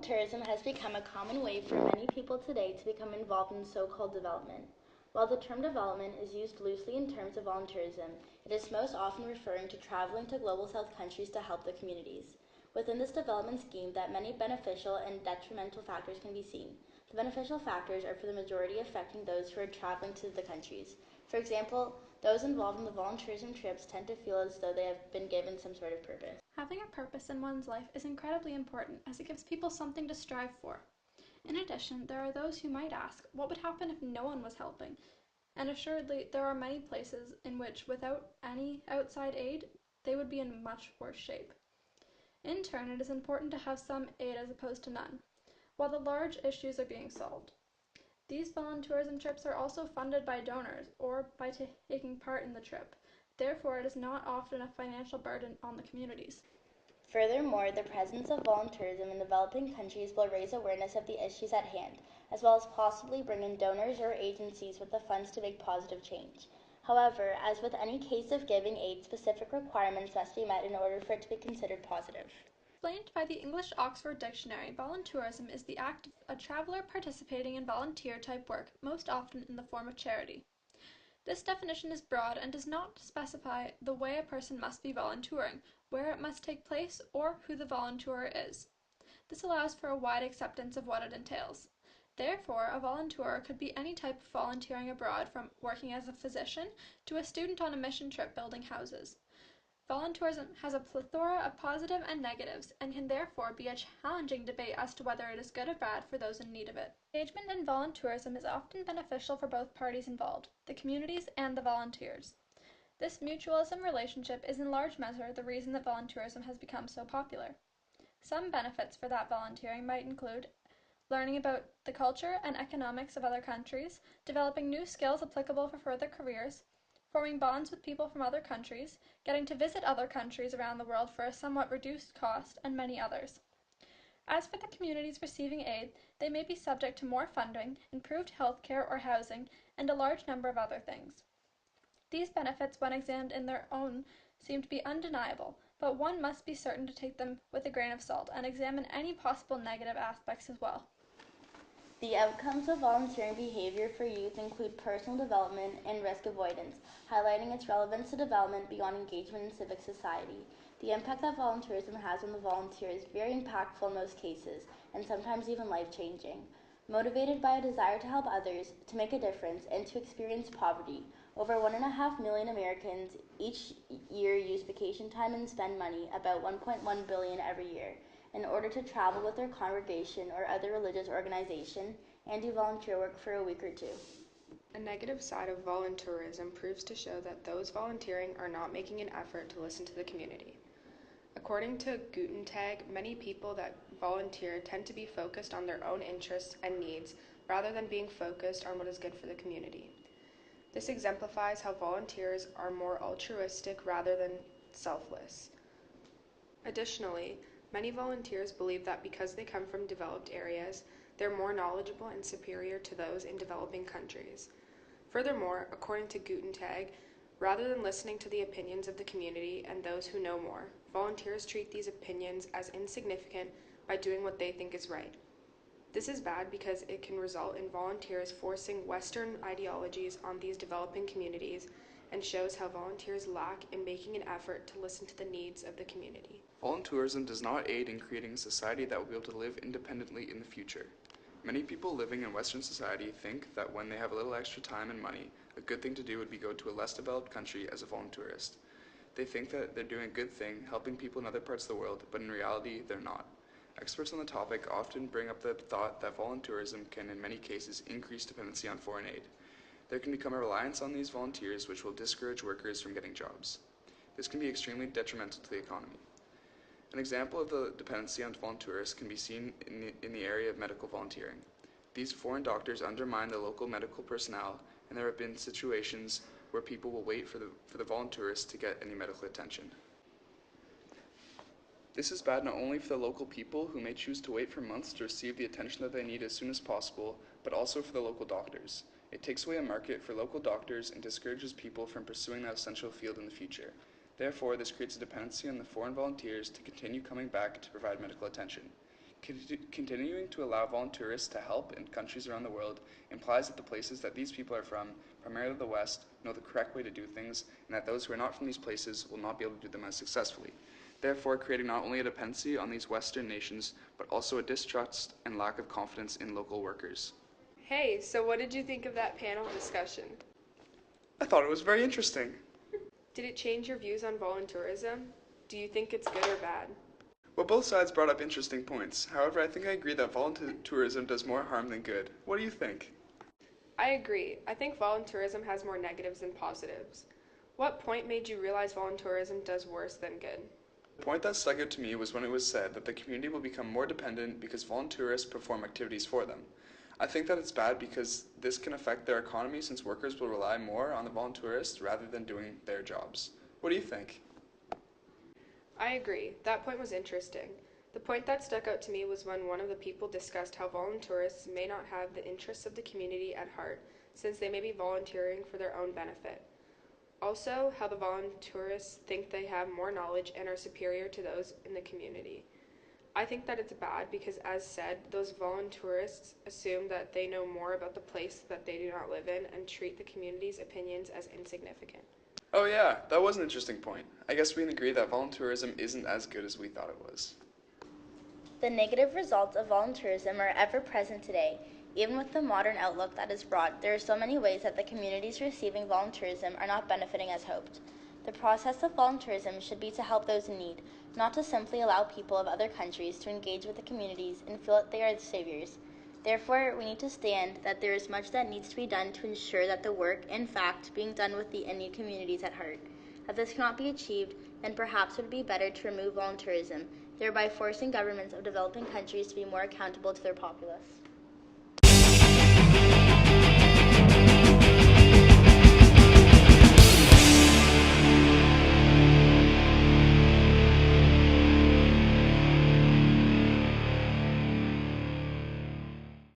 Voluntourism has become a common way for many people today to become involved in so-called development. While the term development is used loosely in terms of volunteerism, it is most often referring to traveling to Global South countries to help the communities. Within this development scheme, that many beneficial and detrimental factors can be seen. The beneficial factors are for the majority affecting those who are traveling to the countries. For example, those involved in the volunteerism trips tend to feel as though they have been given some sort of purpose. Having a purpose in one's life is incredibly important as it gives people something to strive for. In addition, there are those who might ask, what would happen if no one was helping? And assuredly, there are many places in which, without any outside aid, they would be in much worse shape. In turn, it is important to have some aid as opposed to none, while the large issues are being solved. These voluntourism trips are also funded by donors or by taking part in the trip. Therefore, it is not often a financial burden on the communities. Furthermore, the presence of volunteerism in developing countries will raise awareness of the issues at hand, as well as possibly bring in donors or agencies with the funds to make positive change. However, as with any case of giving aid, specific requirements must be met in order for it to be considered positive. Explained by the English Oxford Dictionary, voluntourism is the act of a traveler participating in volunteer-type work, most often in the form of charity. This definition is broad and does not specify the way a person must be volunteering, where it must take place, or who the volunteer is. This allows for a wide acceptance of what it entails. Therefore, a volunteer could be any type of volunteering abroad, from working as a physician to a student on a mission trip building houses. Voluntourism has a plethora of positive and negatives, and can therefore be a challenging debate as to whether it is good or bad for those in need of it. Engagement in voluntourism is often beneficial for both parties involved, the communities and the volunteers. This mutualism relationship is in large measure the reason that voluntourism has become so popular. Some benefits for that volunteering might include learning about the culture and economics of other countries, developing new skills applicable for further careers, forming bonds with people from other countries, getting to visit other countries around the world for a somewhat reduced cost, and many others. As for the communities receiving aid, they may be subject to more funding, improved health care or housing, and a large number of other things. These benefits, when examined in their own, seem to be undeniable, but one must be certain to take them with a grain of salt and examine any possible negative aspects as well. The outcomes of volunteering behavior for youth include personal development and risk avoidance, highlighting its relevance to development beyond engagement in civic society. The impact that volunteerism has on the volunteer is very impactful in most cases, and sometimes even life-changing. Motivated by a desire to help others, to make a difference, and to experience poverty, over 1.5 million Americans each year use vacation time and spend money, about $1.1 billion every year, in order to travel with their congregation or other religious organization and do volunteer work for a week or two. A negative side of voluntourism proves to show that those volunteering are not making an effort to listen to the community. According to Guten Tag, many people that volunteer tend to be focused on their own interests and needs rather than being focused on what is good for the community. This exemplifies how volunteers are more altruistic rather than selfless. Additionally, many volunteers believe that because they come from developed areas, they're more knowledgeable and superior to those in developing countries. Furthermore, according to Guten Tag, rather than listening to the opinions of the community and those who know more, volunteers treat these opinions as insignificant by doing what they think is right. This is bad because it can result in volunteers forcing Western ideologies on these developing communities, and shows how volunteers lack in making an effort to listen to the needs of the community. Voluntourism does not aid in creating a society that will be able to live independently in the future. Many people living in Western society think that when they have a little extra time and money, a good thing to do would be go to a less developed country as a volunteerist. They think that they're doing a good thing, helping people in other parts of the world, but in reality, they're not. Experts on the topic often bring up the thought that voluntourism can, in many cases, increase dependency on foreign aid. There can become a reliance on these volunteers which will discourage workers from getting jobs. This can be extremely detrimental to the economy. An example of the dependency on volunteers can be seen in the area of medical volunteering. These foreign doctors undermine the local medical personnel, and there have been situations where people will wait for the volunteers to get any medical attention. This is bad not only for the local people, who may choose to wait for months to receive the attention that they need as soon as possible, but also for the local doctors. It takes away a market for local doctors and discourages people from pursuing that essential field in the future. Therefore, this creates a dependency on the foreign volunteers to continue coming back to provide medical attention. Continuing to allow volunteerists to help in countries around the world implies that the places that these people are from, primarily the West, know the correct way to do things, and that those who are not from these places will not be able to do them as successfully, therefore creating not only a dependency on these Western nations, but also a distrust and lack of confidence in local workers. Hey, so what did you think of that panel discussion? I thought it was very interesting. Did it change your views on voluntourism? Do you think it's good or bad? Well, both sides brought up interesting points. However, I think I agree that voluntourism does more harm than good. What do you think? I agree. I think voluntourism has more negatives than positives. What point made you realize voluntourism does worse than good? The point that stuck out to me was when it was said that the community will become more dependent because volunteerists perform activities for them. I think that it's bad because this can affect their economy since workers will rely more on the volunteerists rather than doing their jobs. What do you think? I agree. That point was interesting. The point that stuck out to me was when one of the people discussed how volunteerists may not have the interests of the community at heart, since they may be volunteering for their own benefit. Also, how the volunteerists think they have more knowledge and are superior to those in the community. I think that it's bad because, as said, those volunteerists assume that they know more about the place that they do not live in and treat the community's opinions as insignificant. Oh yeah, that was an interesting point. I guess we can agree that voluntourism isn't as good as we thought it was. The negative results of voluntourism are ever present today. Even with the modern outlook that is brought, there are so many ways that the communities receiving voluntourism are not benefiting as hoped. The process of voluntourism should be to help those in need, not to simply allow people of other countries to engage with the communities and feel that they are the saviors. Therefore, we need to stand that there is much that needs to be done to ensure that the work, in fact, being done with the Indian communities at heart. If this cannot be achieved, then perhaps it would be better to remove voluntourism, thereby forcing governments of developing countries to be more accountable to their populace.